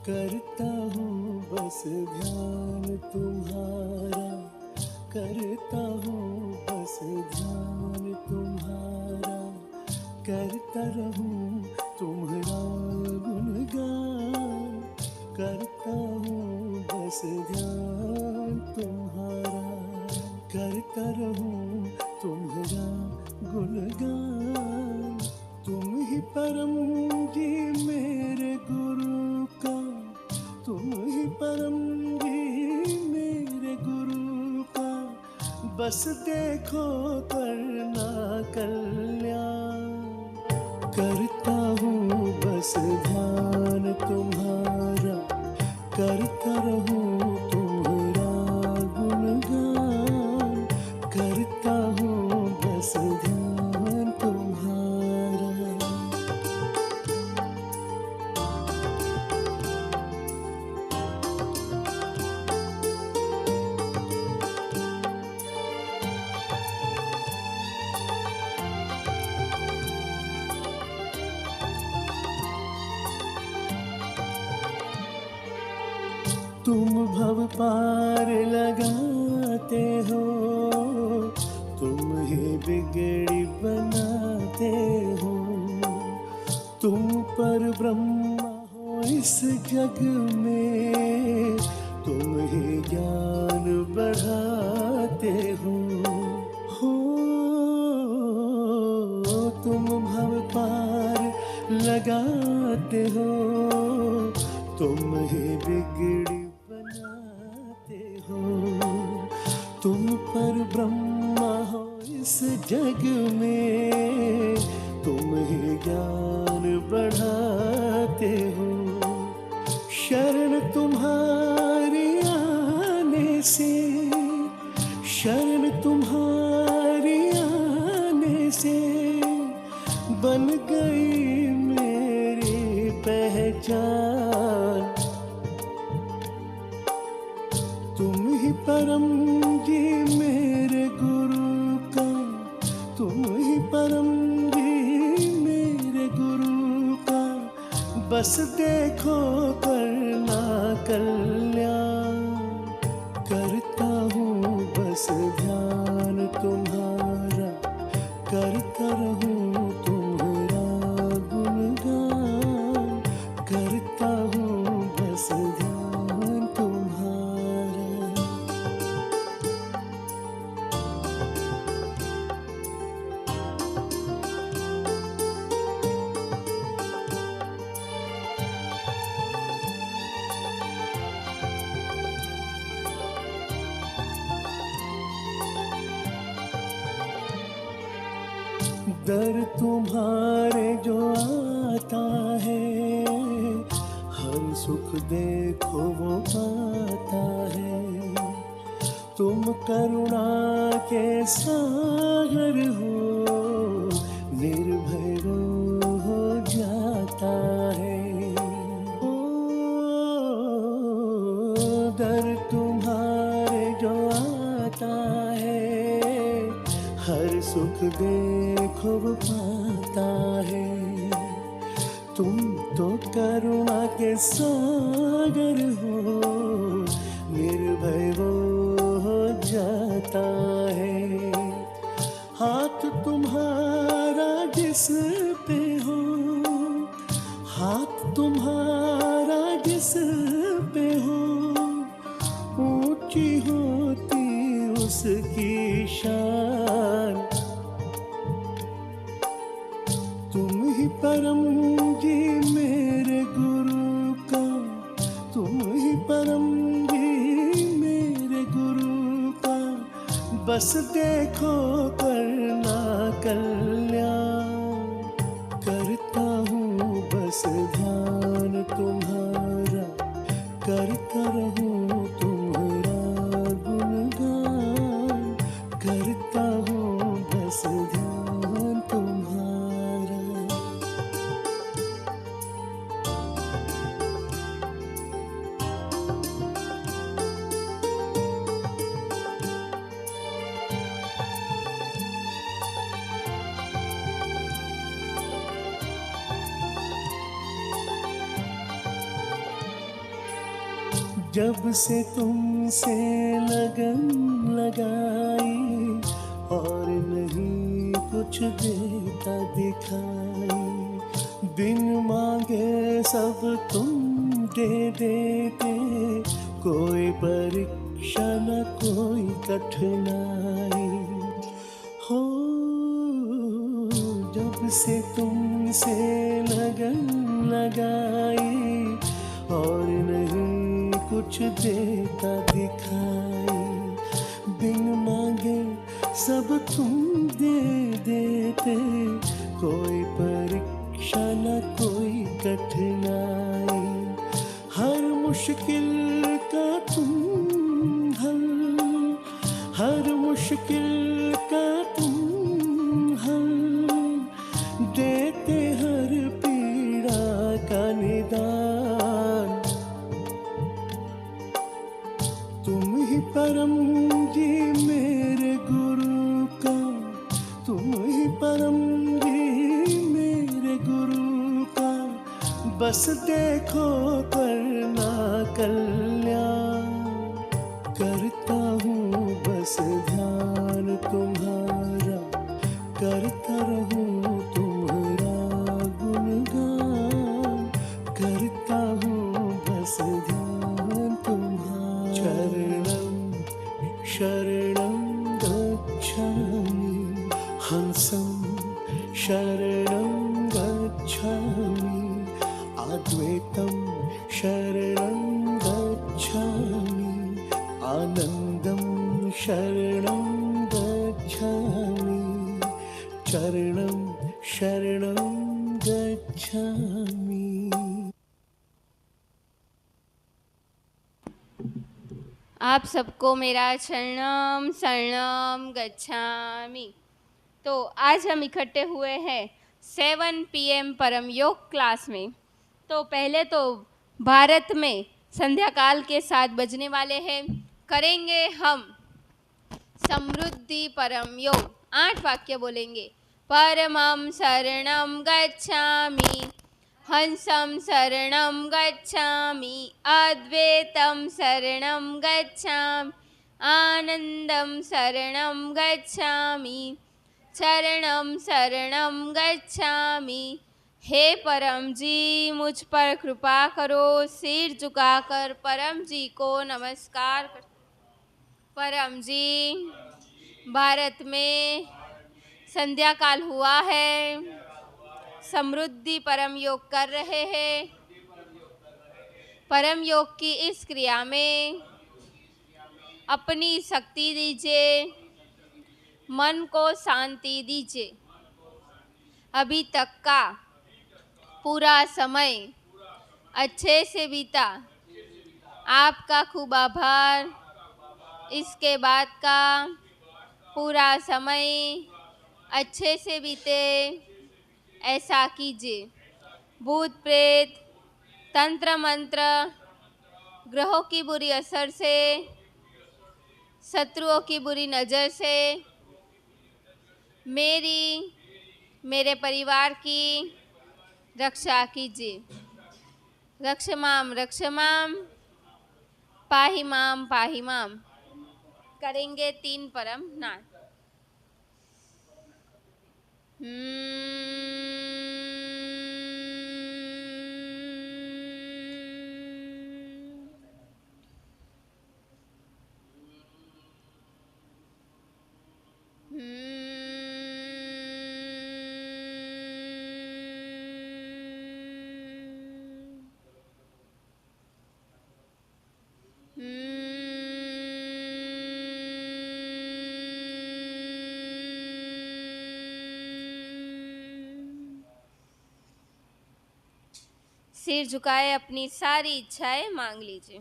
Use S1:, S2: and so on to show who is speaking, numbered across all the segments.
S1: करता हूँ बस ध्यान तुम्हारा, करता हूँ बस ध्यान तुम्हारा, करता रहूं तुम्हारा गुणगान, करता हूँ बस ध्यान तुम्हारा, करता रहूं तुम्हारा गुणगान। तुम ही परम जी मेरे गुरु का, तुम ही परम जी मेरे गुरु का, बस देखो करना कल्याण। करता हूँ बस ध्यान तुम्हारा, करता रहूं तुम्हारा गुणगान, करता हूँ बस ध्यान तुम्हारा। तुम भव पार लगाते हो, तुम ही बिगड़ी बनाते हो, तुम पर ब्रह्मा हो इस जग में, तुम ही ज्ञान बढ़ाते हो। तुम भव पार लगाते हो, तुम ही बिगड़ी बनाते हो, तुम पर ब्रह्मा हो इस जग में, तुम ही ज्ञान बढ़ाते हो। शरण तुम्हारी आने से, शरण तुम्हारी आने से, बन गई मेरी पहचान। तुम ही परम जी मेरे गुरु का, तुम ही परम जी मेरे गुरु का, बस देखो करना कल्याण। करता हूँ बस ध्यान तुम्हारा, करता रहूं तुम्हारा गुणगान, करता हूँ बस ध्यान तुम्हारा। दर तुम्हारे जो आता है, हर सुख देखो वो पाता है। तुम करुणा के सागर हो, निर्भय हो जाता है। दर तुम्हारे जो आता है, हर सुख देखो वो पाता है। तुम तो करुणा के सागर हो, निर्भय वो हो जाता है। हाथ तुम्हारा जिस पे हो, हाथ तुम्हारा जिस पे हो, ऊंची होती उसकी शान। तुम ही परम जी मेरे गुरु का, तुम ही परम जी मेरे गुरु का, बस देखो करना कल्याण। करता हूँ बस ध्यान तुम्हारा, करता रहूं तुम्हारा गुणगान, करता हूँ बस ध्यान तुम्हारा। जब से तुमसे लगन लगाई और नहीं कुछ देता दिखाई, बिन मांगे सब तुम दे देते, कोई परीक्षा न कोई कठिनाई हो। जब से तुमसे लगन लगाई और नहीं कुछ देता दिखाई, बिन मांगे सब तुम दे देते, कोई परीक्षा न कोई कठिनाई, हर मुश्किल का तुम हल, हर मुश्किल का तुम हल देते, हर पीड़ा का निदान। तुम ही परम जी मेरे गुरु का, तुम ही परम जी मेरे गुरु का, बस देखो करना कल्याण। करता हूँ बस ध्यान तुम्हारा, करता रहूं तुम्हारा गुणगान, करता हूँ बस ध्यान तुम्हारा। शरणं शरणं गच्छामि, हंसं शरणं गच्छामि, अद्वैतं शरणं गच्छामि, आनन्दं शरणं गच्छामि, शरणं शरणं गच्छामि।
S2: आप सबको मेरा शरणम शरणम गच्छामि। तो आज हम इकट्ठे हुए हैं 7 PM परम योग क्लास में। तो पहले तो भारत में संध्या काल के 7 बजने वाले हैं। करेंगे हम समृद्धि परम योग। 8 वाक्य बोलेंगे। परमं शरणं गच्छामि, हंसं शरणं गच्छामि, अद्वैतं शरणं गच्छामि, आनन्दं शरणं गच्छामि, शरणं शरणं गच्छामि। हे परम जी, मुझ पर कृपा करो। सिर झुकाकर परम जी को नमस्कार कर। परम जी, भारत में संध्या काल हुआ है, समृद्धि परम योग कर रहे हैं। परम योग की इस क्रिया में अपनी शक्ति दीजिए, मन को शांति दीजिए। अभी तक का पूरा समय अच्छे से बीता, आपका खूब आभार। इसके बाद का पूरा समय अच्छे से बीते, ऐसा कीजिए। भूत प्रेत, तंत्र मंत्र, ग्रहों की बुरी असर से, शत्रुओं की बुरी नज़र से मेरे परिवार की रक्षा कीजिए। रक्षमाम पाहि माम। करेंगे 3 परम नाम। सिर झुकाए अपनी सारी इच्छाएं मांग लीजिए।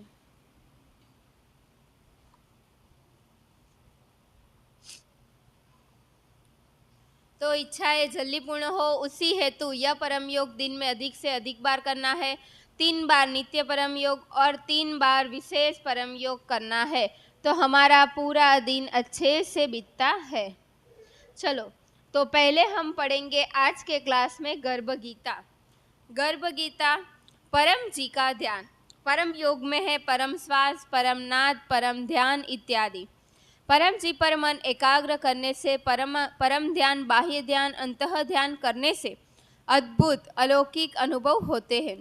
S2: तो इच्छाएं जल्दी पूर्ण हो, उसी हेतु यह परम योग दिन में अधिक से अधिक बार करना है। 3 बार नित्य परम योग और 3 बार विशेष परम योग करना है, तो हमारा पूरा दिन अच्छे से बीतता है। चलो, तो पहले हम पढ़ेंगे आज के क्लास में गर्भ गीता। गर्भ गीता परम जी का ध्यान। परम योग में है परम श्वास, परम नाद, परम ध्यान इत्यादि। परम जी पर मन एकाग्र करने से, परम ध्यान, बाह्य ध्यान, अंतः ध्यान करने से अद्भुत अलौकिक अनुभव होते हैं।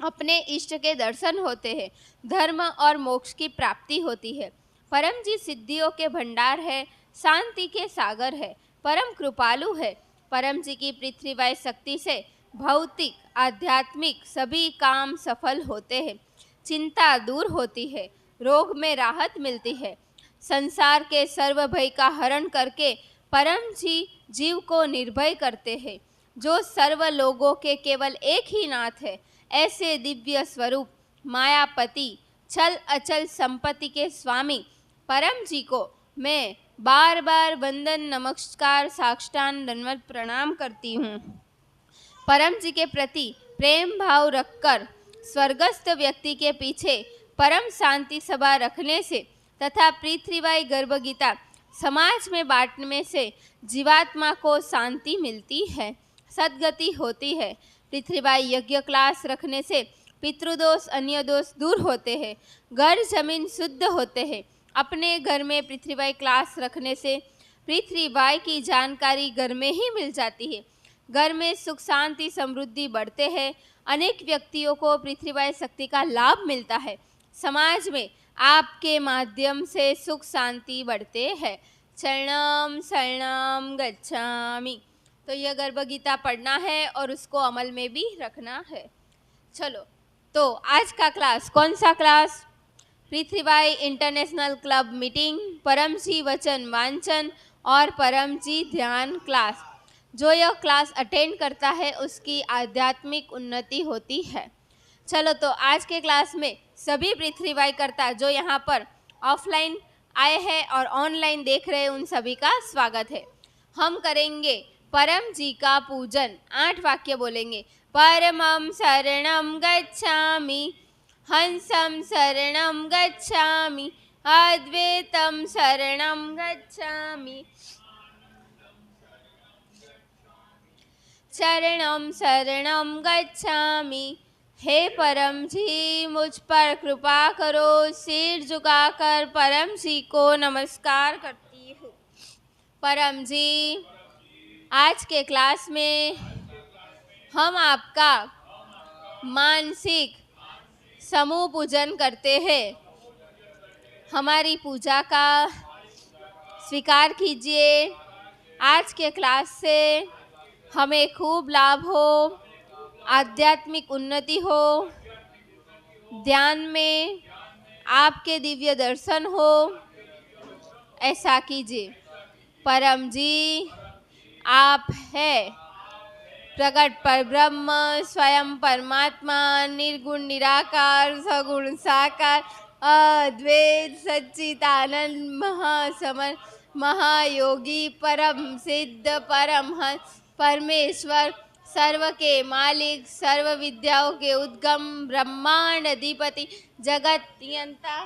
S2: अपने इष्ट के दर्शन होते हैं, धर्म और मोक्ष की प्राप्ति होती है। परम जी सिद्धियों के भंडार है, शांति के सागर है, परम कृपालु है। परम जी की पृथ्वीवाय शक्ति से भौतिक आध्यात्मिक सभी काम सफल होते हैं, चिंता दूर होती है, रोग में राहत मिलती है। संसार के सर्व भय का हरण करके परम जी जीव को निर्भय करते हैं। जो सर्व लोगों के केवल एक ही नाथ है, ऐसे दिव्य स्वरूप मायापति छल अचल संपत्ति के स्वामी परम जी को मैं बार बार वंदन नमस्कार साष्टांग दंडवत प्रणाम करती हूँ। परम जी के प्रति प्रेम भाव रखकर स्वर्गस्थ व्यक्ति के पीछे परम शांति सभा रखने से तथा पृथ्वीवाई गर्भ गीता समाज में बांटने से जीवात्मा को शांति मिलती है, सद्गति होती है। पृथ्वीवाई यज्ञ क्लास रखने से पितृदोष अन्य दोष दूर होते हैं, घर जमीन शुद्ध होते हैं। अपने घर में पृथ्वीवाई क्लास रखने से पृथ्वीवाई की जानकारी घर में ही मिल जाती है, घर में सुख शांति समृद्धि बढ़ते हैं। अनेक व्यक्तियों को पृथ्वीवाई शक्ति का लाभ मिलता है, समाज में आपके माध्यम से सुख शांति बढ़ते हैं। शरणम शरणम गच्छामि। तो यह गर्भ गीता पढ़ना है और उसको अमल में भी रखना है। चलो, तो आज का क्लास कौन सा क्लास? पृथ्वीवाई इंटरनेशनल क्लब मीटिंग, परम जी वचन वांचन और परम जी ध्यान क्लास। जो यह क्लास अटेंड करता है उसकी आध्यात्मिक उन्नति होती है। चलो, तो आज के क्लास में सभी पृथ्वीवाई करता जो यहाँ पर ऑफलाइन आए हैं और ऑनलाइन देख रहे हैं उन सभी का स्वागत है। हम करेंगे परम जी का पूजन। 8 वाक्य बोलेंगे। परमं शरणं गच्छामि, हंसं शरणं गच्छामि, अद्वैतं शरणं गच्छामि, शरणं शरणं गच्छामि। हे परम जी, मुझ पर कृपा करो। सिर झुकाकर परम जी को नमस्कार करती हूँ। परम जी, आज के क्लास में हम आपका मानसिक समूह पूजन करते हैं। हमारी पूजा का स्वीकार कीजिए। आज के क्लास से हमें खूब लाभ हो, आध्यात्मिक उन्नति हो, ध्यान में आपके दिव्य दर्शन हो, ऐसा कीजिए। परम जी, आप है प्रकट पर ब्रह्म, स्वयं परमात्मा, निर्गुण निराकार सगुण साकार, अद्वैत सच्चिदानंद महासमन महायोगी परम सिद्ध परमहंस परमेश्वर, सर्व के मालिक, सर्व विद्याओं के उद्गम, ब्रह्मांड अधिपति, जगत नियंता,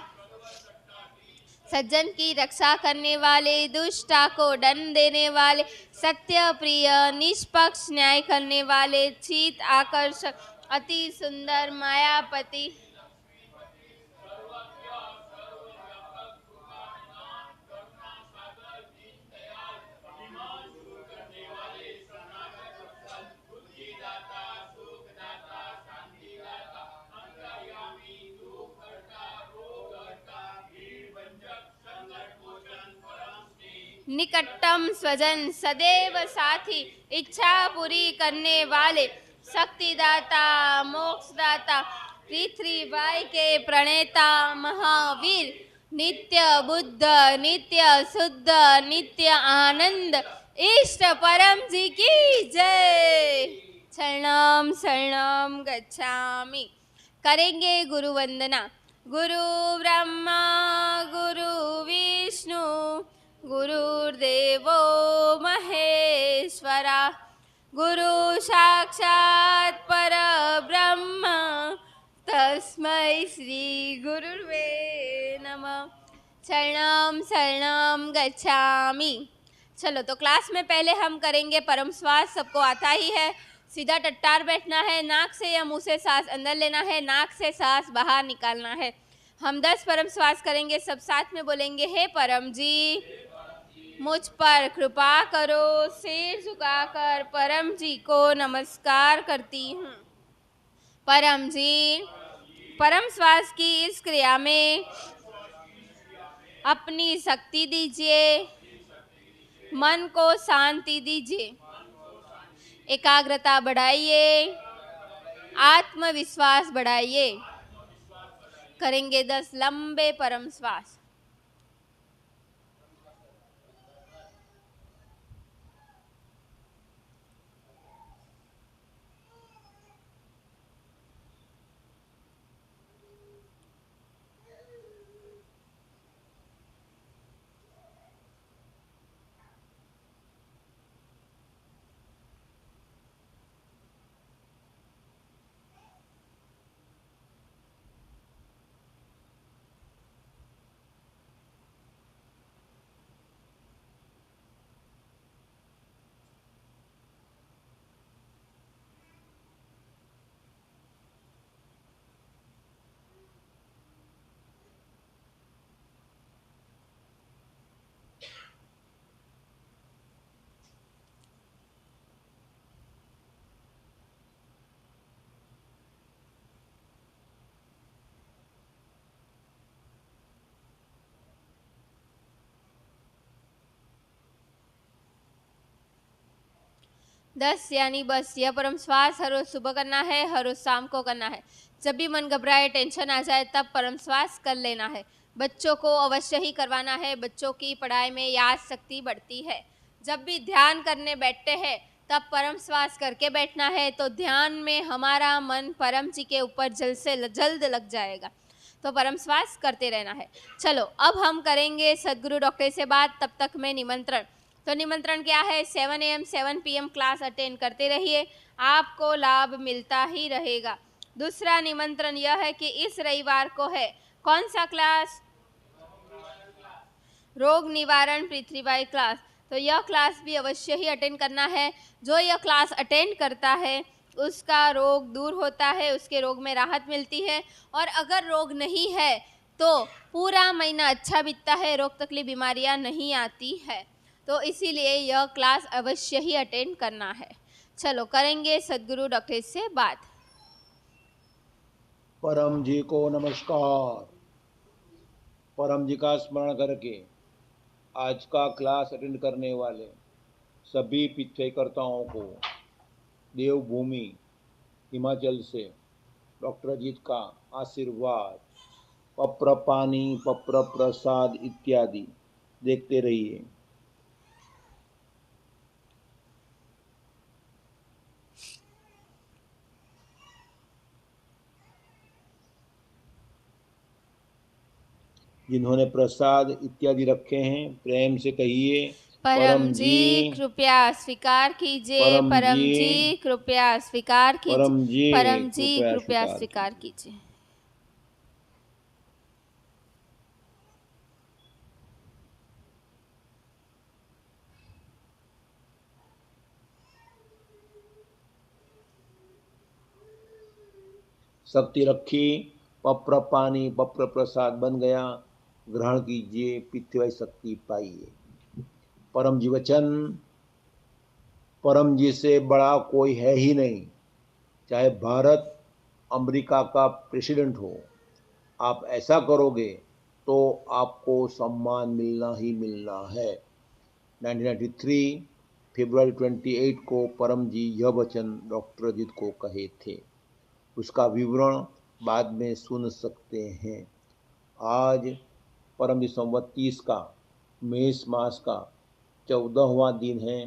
S2: सज्जन की रक्षा करने वाले, दुष्टा को दंड देने वाले, सत्य प्रिय, निष्पक्ष न्याय करने वाले, चित आकर्षक, अति सुंदर, मायापति, निकटतम स्वजन, सदैव साथी, इच्छा पूरी करने वाले, शक्तिदाता, मोक्षदाता, पृथ्वीवाई के प्रणेता, महावीर, नित्य बुद्ध, नित्य शुद्ध, नित्य आनंद, इष्ट परम जी की जय। शरणम शरणम गच्छामि। करेंगे गुरु वंदना। गुरु ब्रह्मा गुरु विष्णु गुरुर्देवो महेश्वरा, गुरु साक्षात् परब्रह्म, तस्मै श्री गुरुर्वे नमः। शरणं शरणं गच्छामि। चलो, तो क्लास में पहले हम करेंगे परम श्वास, सबको आता ही है। सीधा टट्टार बैठना है, नाक से या मुंह से सांस अंदर लेना है, नाक से सांस बाहर निकालना है। हम 10 परम श्वास करेंगे, सब साथ में बोलेंगे, हे परम जी मुझ पर कृपा करो, सिर झुकाकर परम जी को नमस्कार करती हूँ। परम जी, परम श्वास की इस क्रिया में अपनी शक्ति दीजिए, मन को शांति दीजिए, एकाग्रता बढ़ाइए, आत्मविश्वास बढ़ाइए। करेंगे 10 लंबे परम श्वास। दस यानी बस यह परम श्वास हर रोज सुबह करना है, हर रोज शाम को करना है। जब भी मन घबराए, टेंशन आ जाए, तब परम श्वास कर लेना है। बच्चों को अवश्य ही करवाना है, बच्चों की पढ़ाई में याद शक्ति बढ़ती है। जब भी ध्यान करने बैठते हैं तब परम श्वास करके बैठना है, तो ध्यान में हमारा मन परम जी के ऊपर जल्द लग जाएगा। तो परम श्वास करते रहना है। चलो अब हम करेंगे सदगुरु डॉक्टर से बात। तब तक मैं निमंत्रण, तो निमंत्रण क्या है, 7 AM 7 PM क्लास अटेंड करते रहिए, आपको लाभ मिलता ही रहेगा। दूसरा निमंत्रण यह है कि इस रविवार को है कौन सा क्लास, रोग निवारण पृथ्वीबाई क्लास। तो यह क्लास भी अवश्य ही अटेंड करना है। जो यह क्लास अटेंड करता है उसका रोग दूर होता है, उसके रोग में राहत मिलती है। और अगर रोग नहीं है तो पूरा महीना अच्छा बीतता है, रोग तकलीफ बीमारियां नहीं आती है। तो इसीलिए यह क्लास अवश्य ही अटेंड करना है। चलो करेंगे सदगुरु डॉक्टर से बात।
S3: परम जी को नमस्कार। परम जी का स्मरण करके आज का क्लास अटेंड करने वाले सभी पिछड़ेकर्ताओं को देवभूमि हिमाचल से डॉक्टर अजीत का आशीर्वाद, पप्र पानी, पप्र प्रसाद इत्यादि देखते रहिए। जिन्होंने प्रसाद इत्यादि रखे हैं प्रेम से कहिए,
S2: परम जी कृपया स्वीकार कीजिए, परम जी कृपया स्वीकार कीजिए, परम जी कृपया स्वीकार कीजिए।
S3: शक्ति रखी, पप्र पानी पप्र प्रसाद बन गया, ग्रहण कीजिए, पृथ्वी शक्ति पाइए। परम जी वचन, परम जी से बड़ा कोई है ही नहीं। चाहे भारत अमेरिका का प्रेसिडेंट हो, आप ऐसा करोगे तो आपको सम्मान मिलना ही मिलना है। 1993 फरवरी 28 को परम जी यह वचन डॉक्टर अजीत को कहे थे। उसका विवरण बाद में सुन सकते हैं। आज परम जी संवत 30 का मेष मास का 14वां दिन है।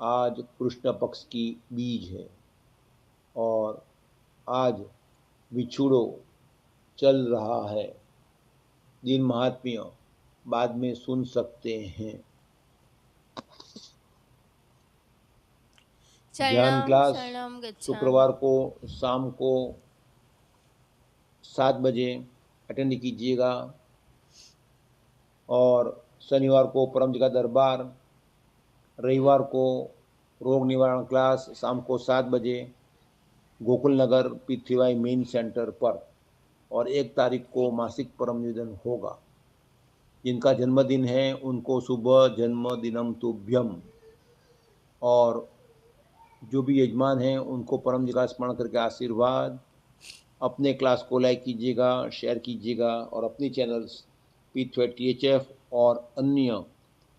S3: आज कृष्ण पक्ष की बीज है और आज विछुड़ो चल रहा है। दिन महात्म्य बाद में सुन सकते हैं। ध्यान क्लास शुक्रवार को शाम को 7 बजे अटेंड कीजिएगा और शनिवार को परम जी का दरबार, रविवार को रोग निवारण क्लास शाम को 7 बजे गोकुल नगर पृथ्वीवाई मेन सेंटर पर, और 1 तारीख को मासिक परम निवेदन होगा। जिनका जन्मदिन है उनको सुबह जन्मदिनम तुभ्यम, और जो भी यजमान हैं उनको परम जी का स्मरण करके आशीर्वाद। अपने क्लास को लाइक कीजिएगा, शेयर कीजिएगा, और अपनी चैनल्स P2THF और अन्य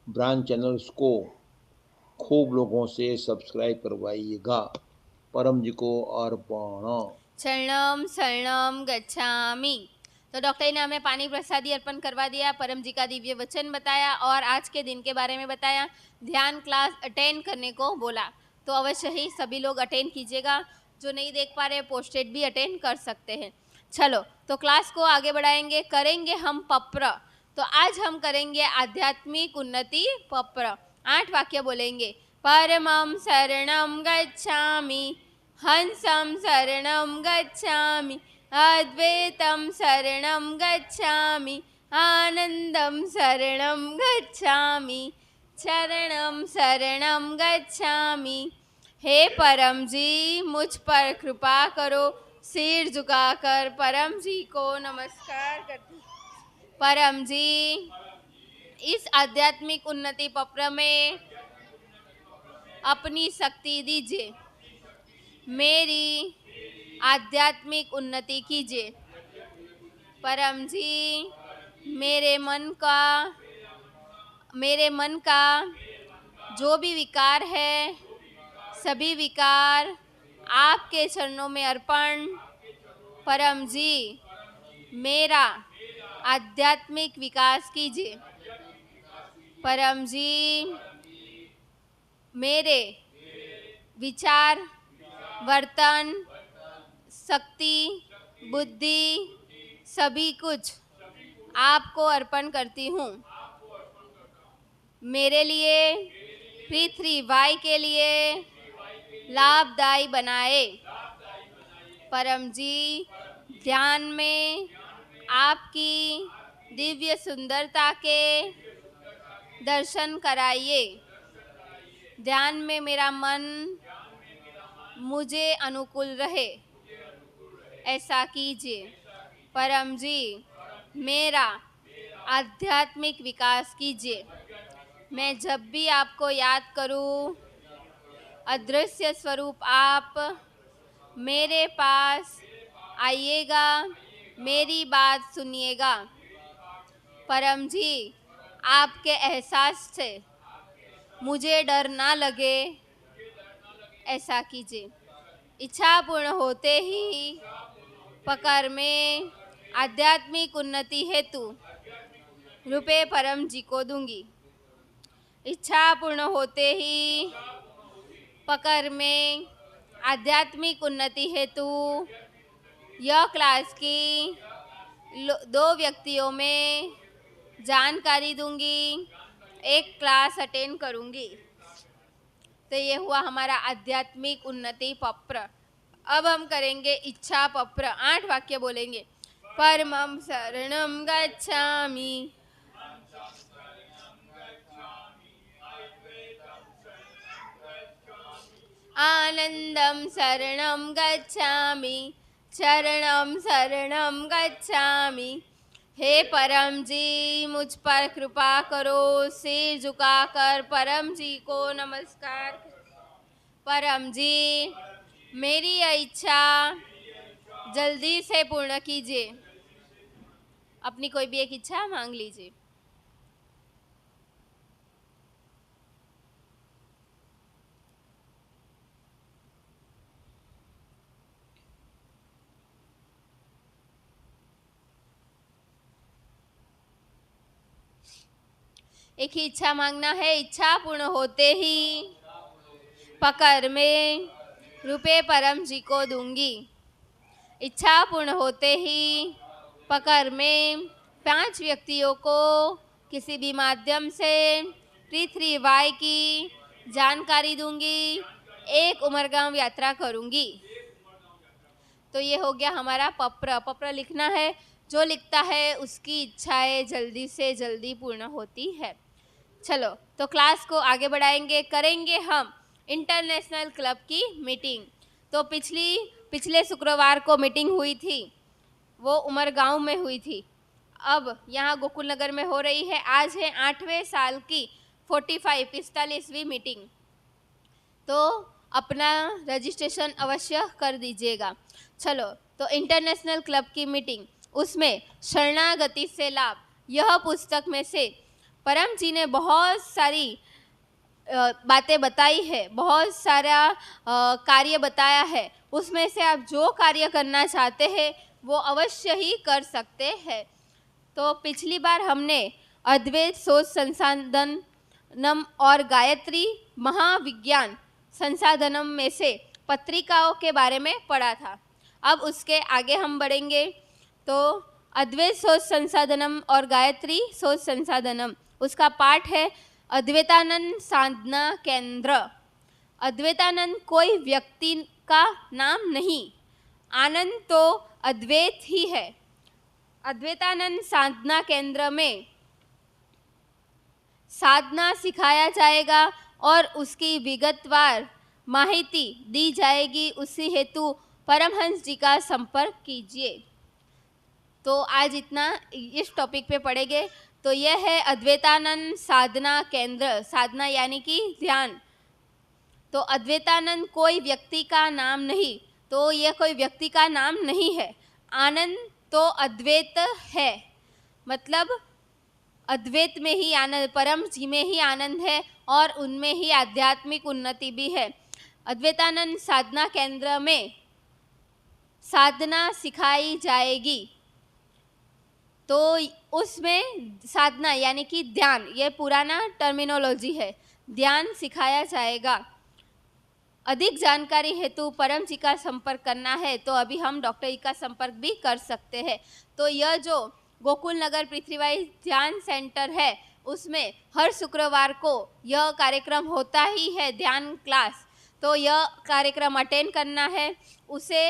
S3: ब्रांच चैनल्स को खूब लोगों से सब्सक्राइब करवाइएगा। परम जी को अर्पण।
S2: शरणम शरणम गच्छामि। तो डॉक्टर ने हमें पानी प्रसादी अर्पण करवा दिया, परम जी का दिव्य वचन बताया और आज के दिन के बारे में बताया, ध्यान क्लास अटेंड करने को बोला। तो अवश्य ही सभी लोग अटेंड कीजिएगा। जो नहीं देख पा रहे पोस्टेड भी अटेंड कर सकते हैं। चलो तो क्लास को आगे बढ़ाएंगे, करेंगे हम पप्र। तो आज हम करेंगे आध्यात्मिक उन्नति पप्र। 8 वाक्य बोलेंगे। परमं शरणं गच्छामि, हंसं शरणं गच्छामि, अद्वैतं शरणं गच्छामि, आनंदं शरणं गच्छामि, शरणं शरणं गच्छामि। हे परम जी मुझ पर कृपा करो। सिर झुकाकर परम जी को नमस्कार करती। परम जी इस आध्यात्मिक उन्नति पप्र में अपनी शक्ति दीजिए, मेरी आध्यात्मिक उन्नति कीजिए। परम जी मेरे मन का जो भी विकार है, सभी विकार आपके चरणों में अर्पण। परम जी मेरा आध्यात्मिक विकास कीजिए। परम जी मेरे विचार, वर्तन, शक्ति, बुद्धि सभी कुछ आपको अर्पण करती हूँ। मेरे लिए, पृथ्वीवाई के लिए लाभदायी बनाए। परम जी ध्यान में आपकी दिव्य सुंदरता के दर्शन कराइए। ध्यान में मेरा मन मुझे अनुकूल रहे, ऐसा कीजिए। परम जी मेरा आध्यात्मिक विकास कीजिए। मैं जब भी आपको याद करूं, अदृश्य स्वरूप आप मेरे पास आइएगा, मेरी बात सुनिएगा। परम जी आपके एहसास से मुझे डर ना लगे, ऐसा कीजिए। इच्छा पूर्ण होते ही पकर में आध्यात्मिक उन्नति हेतु रुपए परम जी को दूंगी। इच्छा पूर्ण होते ही पकर में आध्यात्मिक उन्नति हेतु यह क्लास की 2 व्यक्तियों में जानकारी दूंगी, 1 क्लास अटेंड करूंगी। तो ये हुआ हमारा आध्यात्मिक उन्नति पप्र। अब हम करेंगे इच्छा पप्र। 8 वाक्य बोलेंगे। परमं शरणं गच्छामि, आनंदं शरणं गच्छामि, शरणं शरणं गच्छामि। हे परम जी मुझ पर कृपा करो। सिर झुकाकर परम जी को नमस्कार। परम जी मेरी यह इच्छा जल्दी से पूर्ण कीजिए। अपनी कोई भी एक इच्छा मांग लीजिए। एक ही इच्छा मांगना है। इच्छा पूर्ण होते ही पकर में रुपए परम जी को दूंगी। इच्छा पूर्ण होते ही पकर में 5 व्यक्तियों को किसी भी माध्यम से पृथ्वीवाई की जानकारी दूंगी। 1 उमरगांव यात्रा करूंगी। तो ये हो गया हमारा पप्र। पप्र लिखना है। जो लिखता है उसकी इच्छाएं जल्दी से जल्दी पूर्ण होती है। चलो तो क्लास को आगे बढ़ाएंगे, करेंगे हम इंटरनेशनल क्लब की मीटिंग। तो पिछले शुक्रवार को मीटिंग हुई थी, वो उमरगांव में हुई थी। अब यहाँ गोकुल नगर में हो रही है। आज है 8वें साल की 45वीं मीटिंग। तो अपना रजिस्ट्रेशन अवश्य कर दीजिएगा। चलो, तो इंटरनेशनल क्लब की मीटिंग, उसमें शरणागति से लाभ, यह पुस्तक में से परम जी ने बहुत सारी बातें बताई है, बहुत सारा कार्य बताया है। उसमें से आप जो कार्य करना चाहते हैं वो अवश्य ही कर सकते हैं। तो पिछली बार हमने अद्वैत सोच संसाधनम और गायत्री महाविज्ञान संसाधनम में से पत्रिकाओं के बारे में पढ़ा था। अब उसके आगे हम बढ़ेंगे। तो अद्वैत सोच संसाधनम और गायत्री सोच संसाधनम, उसका पाठ है अद्वैतानंद साधना केंद्र। अद्वैतानंद कोई व्यक्ति का नाम नहीं, आनंद तो अद्वैत ही है। अद्वैतानंद साधना केंद्र में साधना सिखाया जाएगा और उसकी विगतवार माहिती दी जाएगी। उसी हेतु परमहंस जी का संपर्क कीजिए। तो आज इतना इस टॉपिक पे पढ़ेंगे। तो यह है अद्वैतानंद साधना केंद्र। साधना यानी कि ध्यान। तो अद्वैतानंद कोई व्यक्ति का नाम नहीं, तो यह कोई व्यक्ति का नाम नहीं है। आनंद तो अद्वैत है, मतलब अद्वैत में ही आनंद, परम जी में ही आनंद है और उनमें ही आध्यात्मिक उन्नति भी है। अद्वैतानंद साधना केंद्र में साधना सिखाई जाएगी। तो उसमें साधना यानी कि ध्यान, ये पुराना टर्मिनोलॉजी है, ध्यान सिखाया जाएगा। अधिक जानकारी हेतु परम जी का संपर्क करना है तो अभी हम डॉक्टर जी का संपर्क भी कर सकते हैं। तो यह जो गोकुल नगर पृथ्वीवाई ध्यान सेंटर है, उसमें हर शुक्रवार को यह कार्यक्रम होता ही है, ध्यान क्लास। तो यह कार्यक्रम अटेंड करना है। उसे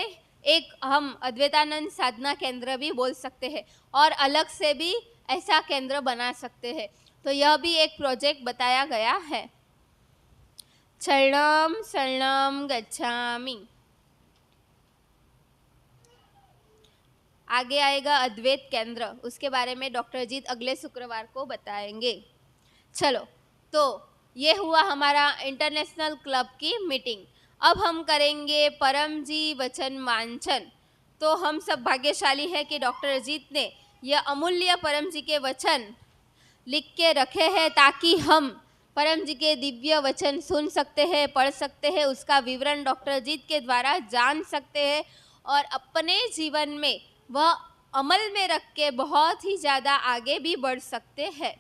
S2: एक हम अद्वैतानंद साधना केंद्र भी बोल सकते हैं और अलग से भी ऐसा केंद्र बना सकते हैं। तो यह भी एक प्रोजेक्ट बताया गया है। शरणं शरणं गच्छामि। आगे आएगा अद्वैत केंद्र, उसके बारे में डॉक्टर जीत अगले शुक्रवार को बताएंगे। चलो, तो ये हुआ हमारा इंटरनेशनल क्लब की मीटिंग। अब हम करेंगे परम जी वचन वांचन। तो हम सब भाग्यशाली है कि डॉक्टर जीत ने यह अमूल्य परम जी के वचन लिख के रखे हैं, ताकि हम परम जी के दिव्य वचन सुन सकते हैं, पढ़ सकते हैं, उसका विवरण डॉक्टर जीत के द्वारा जान सकते हैं और अपने जीवन में वह अमल में रख के बहुत ही ज़्यादा आगे भी बढ़ सकते हैं।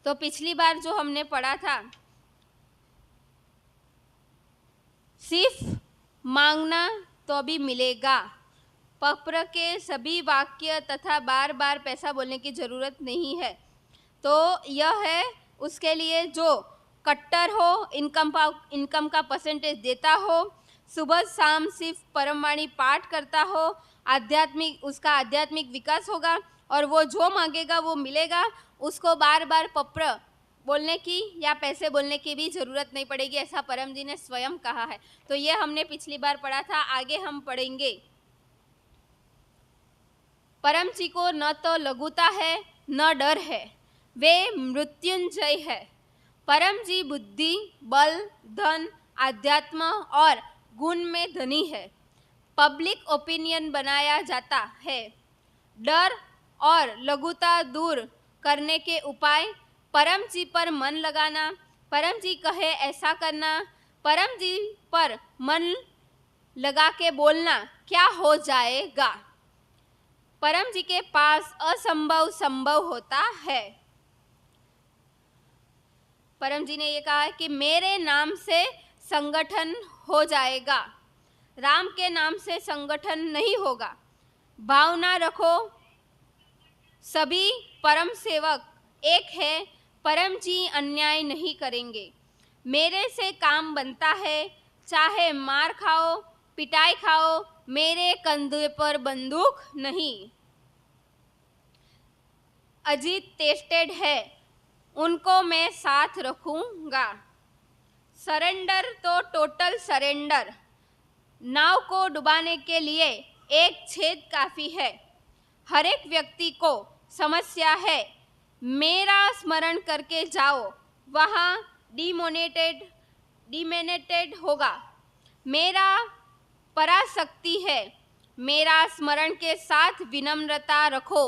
S2: तो पिछली बार जो हमने पढ़ा था, सिर्फ मांगना तो भी मिलेगा, पत्र के सभी वाक्य तथा बार बार पैसा बोलने की ज़रूरत नहीं है। तो यह है उसके लिए जो कट्टर हो, इनकम का परसेंटेज देता हो, सुबह शाम सिर्फ परमवाणी पाठ करता हो, उसका आध्यात्मिक विकास होगा और वो जो मांगेगा वो मिलेगा। उसको बार बार पत्र बोलने की या पैसे बोलने की भी ज़रूरत नहीं पड़ेगी, ऐसा परम जी ने स्वयं कहा है। तो ये हमने पिछली बार पढ़ा था। आगे हम पढ़ेंगे। परम जी को न तो लघुता है न डर है, वे मृत्युंजय है। परम जी बुद्धि, बल, धन, आध्यात्म और गुण में धनी है। पब्लिक ओपिनियन बनाया जाता है। डर और लघुता दूर करने के उपाय, परम जी पर मन लगाना, परम जी कहे ऐसा करना, परम जी पर मन लगा के बोलना, क्या हो जाएगा। परम जी के पास असंभव संभव होता है। परम जी ने ये कहा है कि मेरे नाम से संगठन हो जाएगा, राम के नाम से संगठन नहीं होगा। भावना रखो, सभी परम सेवक एक है, परम जी अन्याय नहीं करेंगे। मेरे से काम बनता है, चाहे मार खाओ, पिटाई खाओ, मेरे कंधे पर बंदूक नहीं। अजीत टेस्टेड है, उनको मैं साथ रखूंगा। सरेंडर तो टोटल सरेंडर। नाव को डुबाने के लिए एक छेद काफी है। हर एक व्यक्ति को समस्या है, मेरा स्मरण करके जाओ, वहाँ डिमोनेटेड होगा। मेरा पराशक्ति है, मेरा स्मरण के साथ विनम्रता रखो।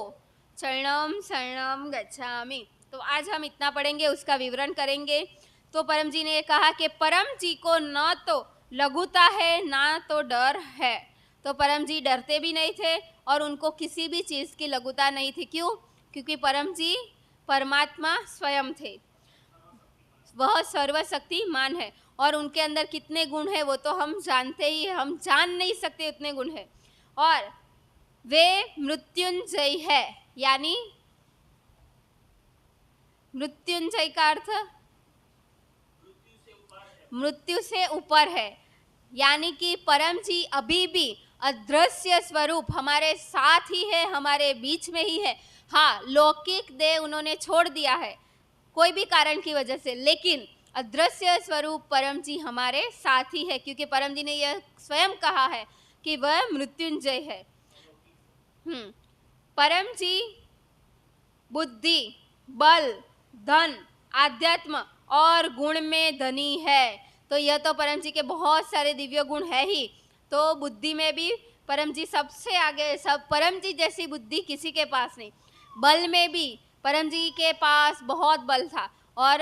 S2: शरणम शरणम गच्छामि। तो आज हम इतना पढ़ेंगे, उसका विवरण करेंगे। तो परम जी ने कहा कि परम जी को न तो लघुता है ना तो डर है। तो परम जी डरते भी नहीं थे और उनको किसी भी चीज़ की लघुता नहीं थी। क्यों? क्योंकि परम जी परमात्मा स्वयं थे, वह सर्वशक्तिमान है और उनके अंदर कितने गुण हैं वो तो हम जानते ही हैं, हम जान नहीं सकते उतने गुण हैं। और वे मृत्युंजय है, यानी मृत्युंजय का अर्थ मृत्यु से ऊपर है, यानी कि परम जी अभी भी अदृश्य स्वरूप हमारे साथ ही है, हमारे बीच में ही है। हाँ, लौकिक देह उन्होंने छोड़ दिया है कोई भी कारण की वजह से, लेकिन अदृश्य स्वरूप परम जी हमारे साथ ही है, क्योंकि परम जी ने यह स्वयं कहा है कि वह मृत्युंजय है। परम जी बुद्धि, बल, धन, आध्यात्म और गुण में धनी है। तो यह तो परम जी के बहुत सारे दिव्य गुण है ही। तो बुद्धि में भी परम जी सबसे आगे, सब परम जी जैसी बुद्धि किसी के पास नहीं। बल में भी परम जी के पास बहुत बल था, और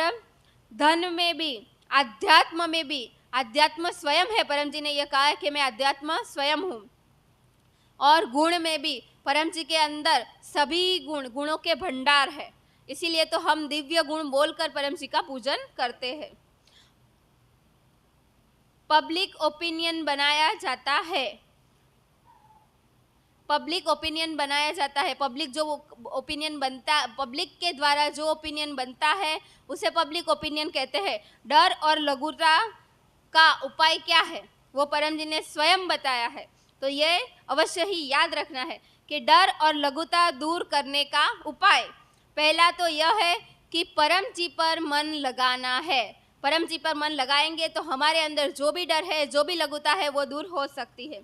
S2: धन में भी, आध्यात्म में भी, आध्यात्म स्वयं है। परम जी ने यह कहा है कि मैं आध्यात्म स्वयं हूँ। और गुण में भी परम जी के अंदर सभी गुणों के भंडार है, इसीलिए तो हम दिव्य गुण बोलकर परम जी का पूजन करते हैं। पब्लिक ओपिनियन बनाया जाता है, पब्लिक ओपिनियन बनाया जाता है। पब्लिक जो ओपिनियन बनता, पब्लिक के द्वारा जो ओपिनियन बनता है उसे पब्लिक ओपिनियन कहते हैं। डर और लघुता का उपाय क्या है वो परम जी ने स्वयं बताया है। तो ये अवश्य ही याद रखना है कि डर और लघुता दूर करने का उपाय पहला तो यह है कि परम जी पर मन लगाना है। परम जी पर मन लगाएंगे तो हमारे अंदर जो भी डर है, जो भी लघुता है वो दूर हो सकती है।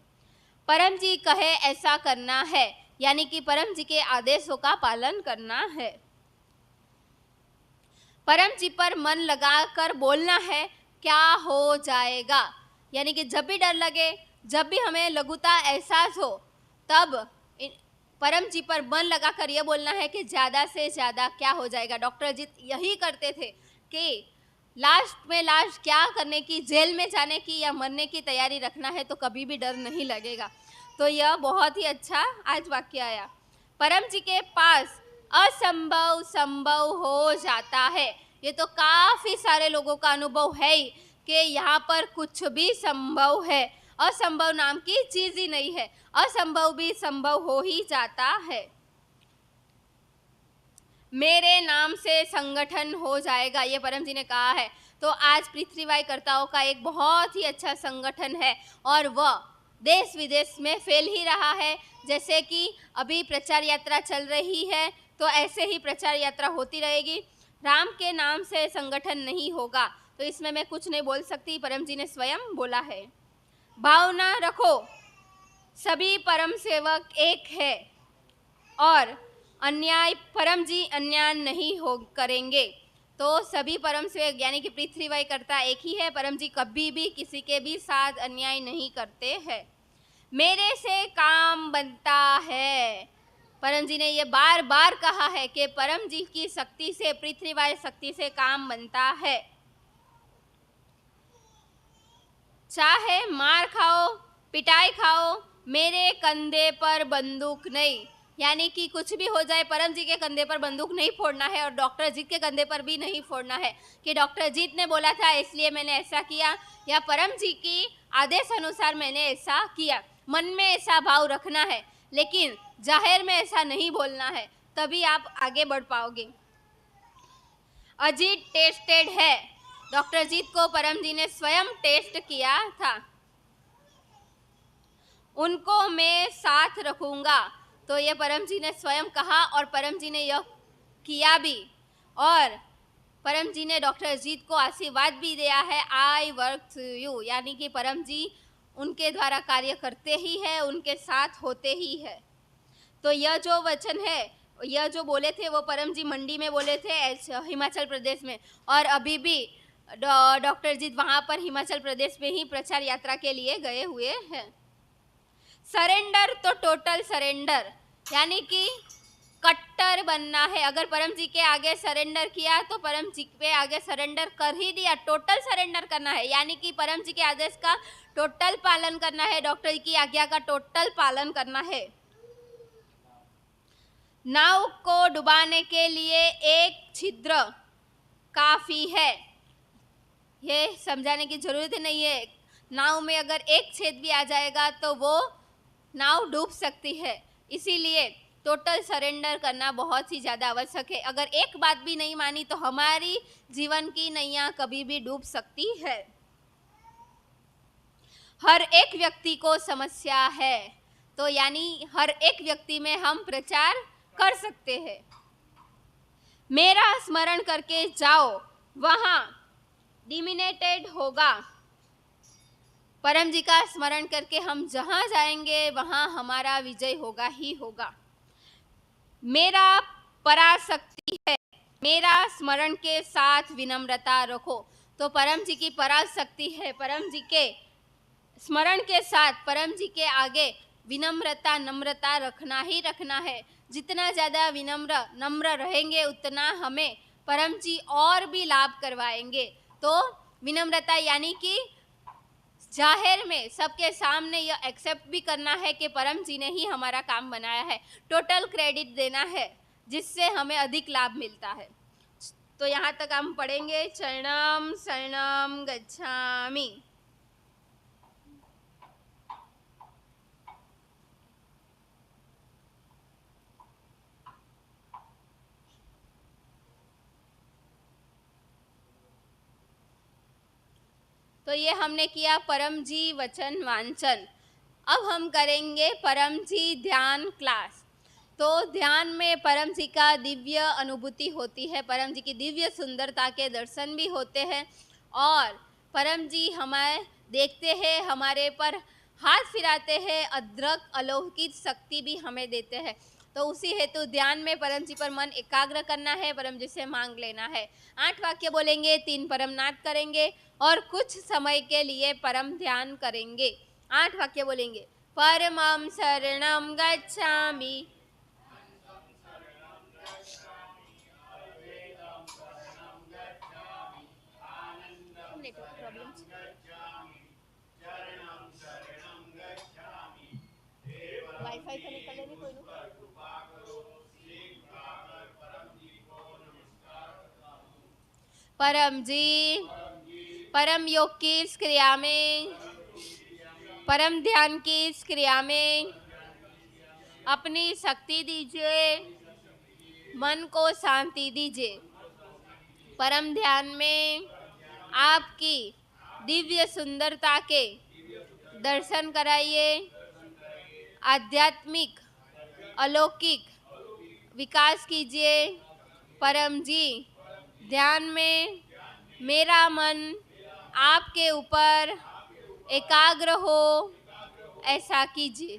S2: परम जी कहे ऐसा करना है, यानी कि परम जी के आदेशों का पालन करना है। परम जी पर मन लगाकर बोलना है क्या हो जाएगा, यानी कि जब भी डर लगे, जब भी हमें लघुता एहसास हो, तब परम जी पर मन लगाकर यह बोलना है कि ज़्यादा से ज़्यादा क्या हो जाएगा। डॉक्टर अजीत यही करते थे कि लास्ट क्या करने की, जेल में जाने की या मरने की तैयारी रखना है तो कभी भी डर नहीं लगेगा। तो यह बहुत ही अच्छा आज वाक्य आया। परम जी के पास असंभव संभव हो जाता है। ये तो काफ़ी सारे लोगों का अनुभव है ही कि यहाँ पर कुछ भी संभव है, असंभव नाम की चीज़ ही नहीं है, असंभव भी संभव हो ही जाता है। मेरे नाम से संगठन हो जाएगा, ये परम जी ने कहा है। तो आज पृथ्वीवाईकर्ताओं का एक बहुत ही अच्छा संगठन है और वह देश विदेश में फैल ही रहा है। जैसे कि अभी प्रचार यात्रा चल रही है, तो ऐसे ही प्रचार यात्रा होती रहेगी। राम के नाम से संगठन नहीं होगा, तो इसमें मैं कुछ नहीं बोल सकती, परम जी ने स्वयं बोला है। भावना रखो, सभी परम सेवक एक है और अन्याय, परम जी अन्याय नहीं हो करेंगे। तो सभी परम सेवक यानी कि पृथ्वीवाईकर्ता एक ही है, परम जी कभी भी किसी के भी साथ अन्याय नहीं करते हैं। मेरे से काम बनता है, परम जी ने ये बार बार कहा है कि परम जी की शक्ति से, पृथ्वीवाई शक्ति से काम बनता है। चाहे मार खाओ, पिटाई खाओ, मेरे कंधे पर बंदूक नहीं, यानी कि कुछ भी हो जाए परम जी के कंधे पर बंदूक नहीं फोड़ना है और डॉक्टर अजीत के कंधे पर भी नहीं फोड़ना है कि डॉक्टर अजीत ने बोला था इसलिए मैंने ऐसा किया, या परम जी की आदेश अनुसार मैंने ऐसा किया। मन में ऐसा भाव रखना है, लेकिन जाहिर में ऐसा नहीं बोलना है, तभी आप आगे बढ़ पाओगे। अजीत टेस्टेड है, डॉक्टर अजीत को परम जी ने स्वयं टेस्ट किया था। उनको मैं साथ रखूंगा, तो ये परम जी ने स्वयं कहा और परम जी ने यह किया भी, और परम जी ने डॉक्टर अजीत को आशीर्वाद भी दिया है, आई वर्क थ्रू यू, यानी कि परम जी उनके द्वारा कार्य करते ही है, उनके साथ होते ही है। तो यह जो वचन है, यह जो बोले थे वो परम जी मंडी में बोले थे, हिमाचल प्रदेश में, और अभी भी डॉक्टर अजीत वहाँ पर हिमाचल प्रदेश में ही प्रचार यात्रा के लिए गए हुए हैं। सरेंडर तो टोटल सरेंडर, यानी कि कट्टर बनना है। अगर परम जी के आगे सरेंडर किया तो परम जी पे आगे सरेंडर कर ही दिया, टोटल सरेंडर करना है, यानी कि परम जी के आदेश का टोटल पालन करना है, डॉक्टर जी की आज्ञा का टोटल पालन करना है। नाव को डुबाने के लिए एक छिद्र काफी है, ये समझाने की जरूरत नहीं है। नाव में अगर एक छेद भी आ जाएगा तो वो नाव डूब सकती है, इसीलिए टोटल सरेंडर करना बहुत ही ज़्यादा आवश्यक है। अगर एक बात भी नहीं मानी तो हमारी जीवन की नैया कभी भी डूब सकती है। हर एक व्यक्ति को समस्या है, तो यानी हर एक व्यक्ति में हम प्रचार कर सकते हैं। मेरा स्मरण करके जाओ, वहाँ डिमिनेटेड होगा। परम जी का स्मरण करके हम जहाँ जाएंगे वहाँ हमारा विजय होगा ही होगा। मेरा पराशक्ति है, मेरा स्मरण के साथ विनम्रता रखो। तो परम जी की पराशक्ति है, परम जी के स्मरण के साथ परम जी के आगे विनम्रता नम्रता रखना ही रखना है। जितना ज़्यादा विनम्र नम्र रहेंगे उतना हमें परम जी और भी लाभ करवाएंगे। तो विनम्रता यानी कि जाहिर में सबके सामने यह एक्सेप्ट भी करना है कि परम जी ने ही हमारा काम बनाया है, टोटल क्रेडिट देना है, जिससे हमें अधिक लाभ मिलता है। तो यहाँ तक हम पढ़ेंगे, शरणम शरणम गच्छामि। तो ये हमने किया परम जी वचन वांचन। अब हम करेंगे परम जी ध्यान क्लास। तो ध्यान में परम जी का दिव्य अनुभूति होती है, परम जी की दिव्य सुंदरता के दर्शन भी होते हैं, और परम जी हमें देखते हैं, हमारे पर हाथ फिराते हैं, अद्रक अलौकिक शक्ति भी हमें देते हैं। तो उसी हेतु ध्यान में परम जी पर मन एकाग्र करना है, परम जी से मांग लेना है। 8 वाक्य बोलेंगे, 3 परम नाद करेंगे और कुछ समय के लिए परम ध्यान करेंगे। 8 वाक्य बोलेंगे। परमं शरणं गच्छामि, नेटवर्क प्रॉब्लम वाईफाई कनेक्ट कर लेनी कोई नु। परम जी परम योग की इस क्रिया में, परम ध्यान की इस क्रिया में अपनी शक्ति दीजिए, मन को शांति दीजिए। परम ध्यान में आपकी दिव्य सुंदरता के दर्शन कराइए, आध्यात्मिक अलौकिक विकास कीजिए। परम जी ध्यान में मेरा मन आपके ऊपर एकाग्र हो, ऐसा कीजिए।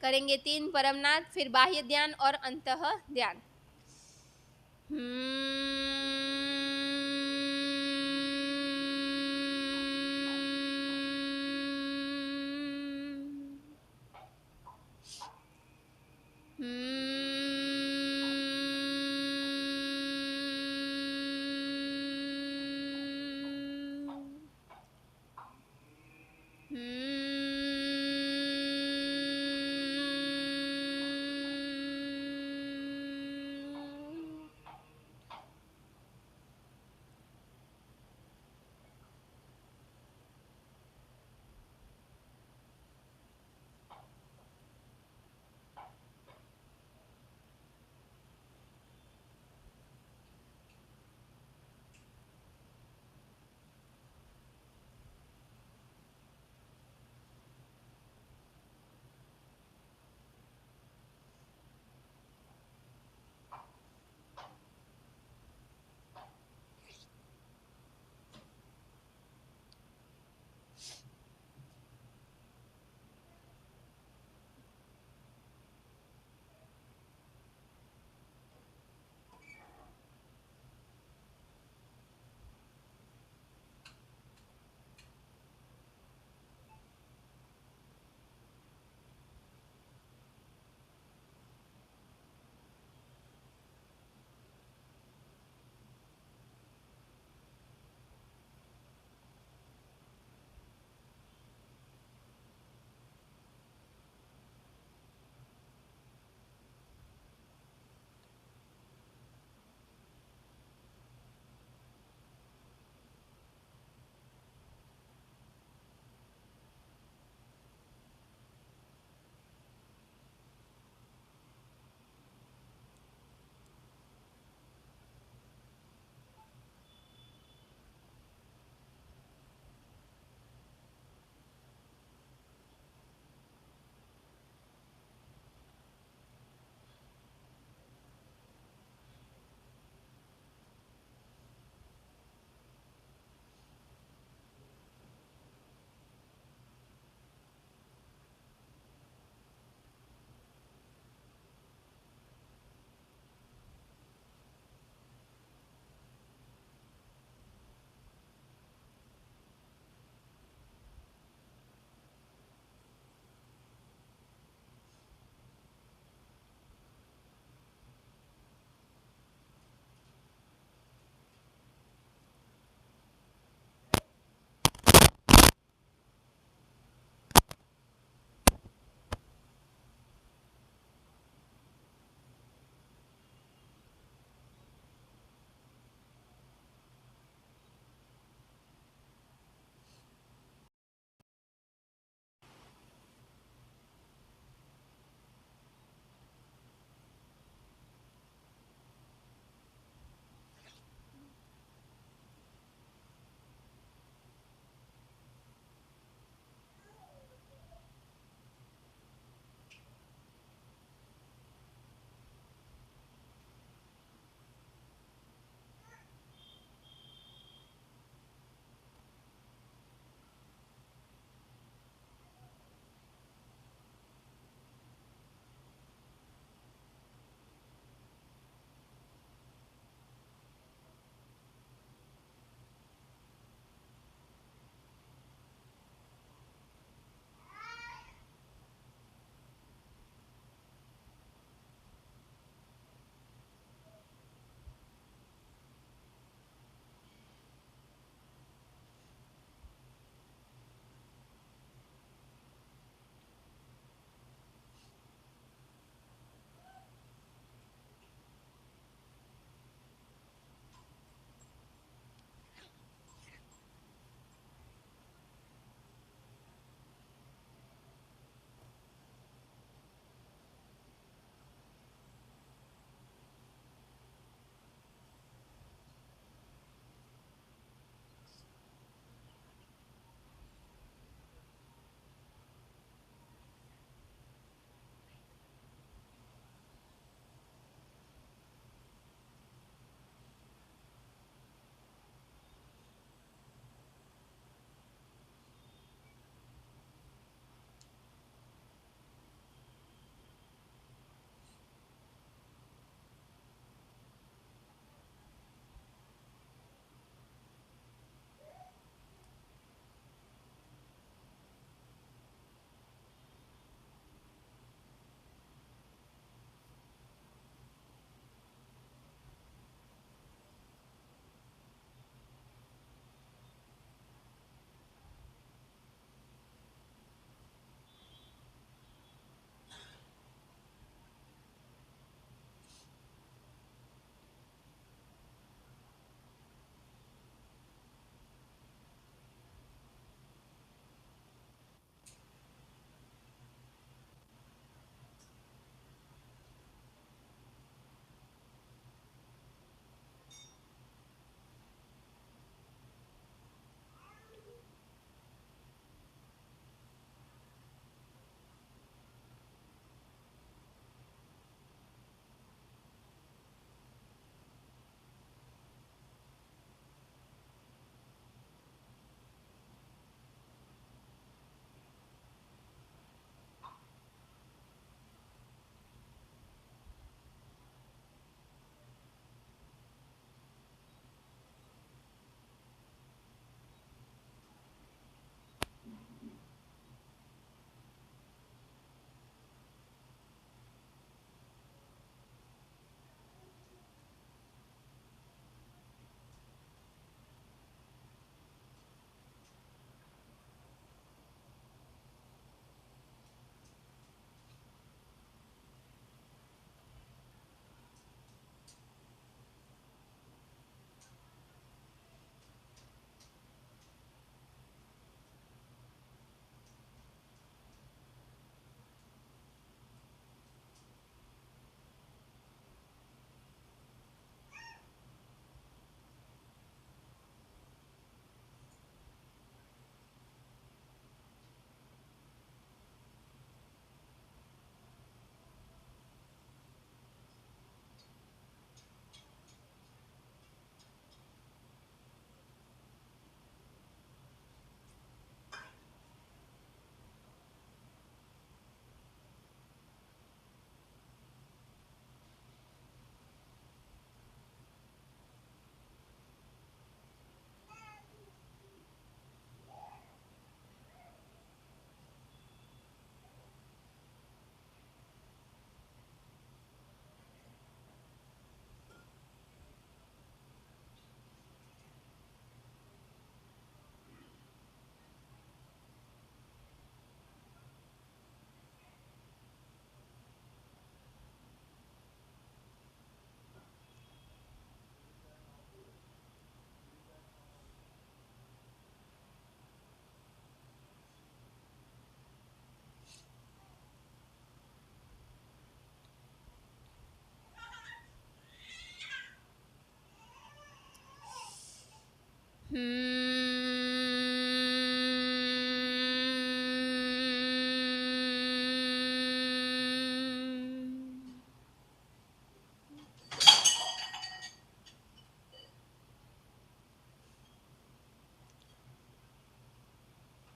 S2: करेंगे 3 परमनाद, फिर बाह्य ध्यान और अंतः ध्यान।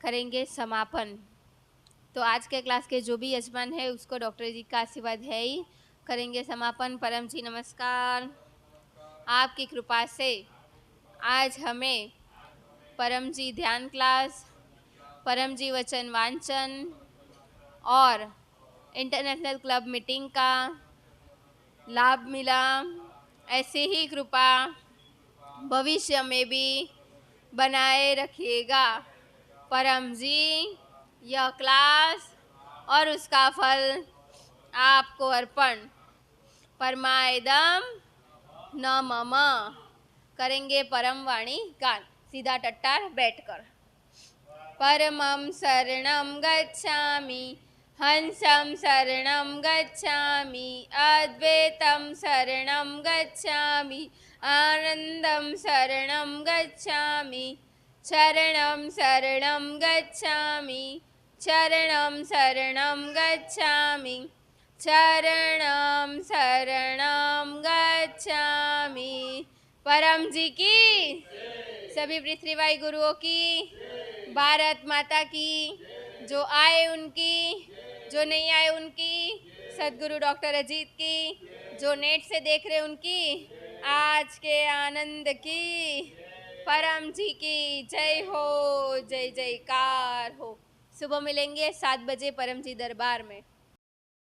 S2: करेंगे समापन। तो आज के क्लास के जो भी यजमान है उसको डॉक्टर जी का आशीर्वाद है ही। करेंगे समापन। परम जी नमस्कार। आपकी कृपा से आज हमें परम जी ध्यान क्लास, परम जी वचन वांचन और इंटरनेशनल क्लब मीटिंग का लाभ मिला। ऐसे ही कृपा भविष्य में भी बनाए रखिएगा। परम जी यह क्लास और उसका फल आपको अर्पण। परमायदम न मम। करेंगे परम वाणी गान सीधा टट्टार बैठकर। परमं शरणं गच्छामि, हंसं शरणं गच्छामि, अद्वैतं शरणं गच्छामि, आनन्दं शरणं गच्छामि, चरणं शरणं गच्छामि, चरणं शरणं गच्छामि, चरणं शरणं गच्छामि। परम जी की, सभी पृथ्वीवाई गुरुओं की, भारत माता की, जो आए उनकी, जो नहीं आए उनकी, सदगुरु डॉक्टर अजीत की, जो नेट से देख रहे उनकी, आज के आनंद की, परम जी की जय हो, जय जयकार हो। सुबह मिलेंगे 7 बजे परम जी दरबार में।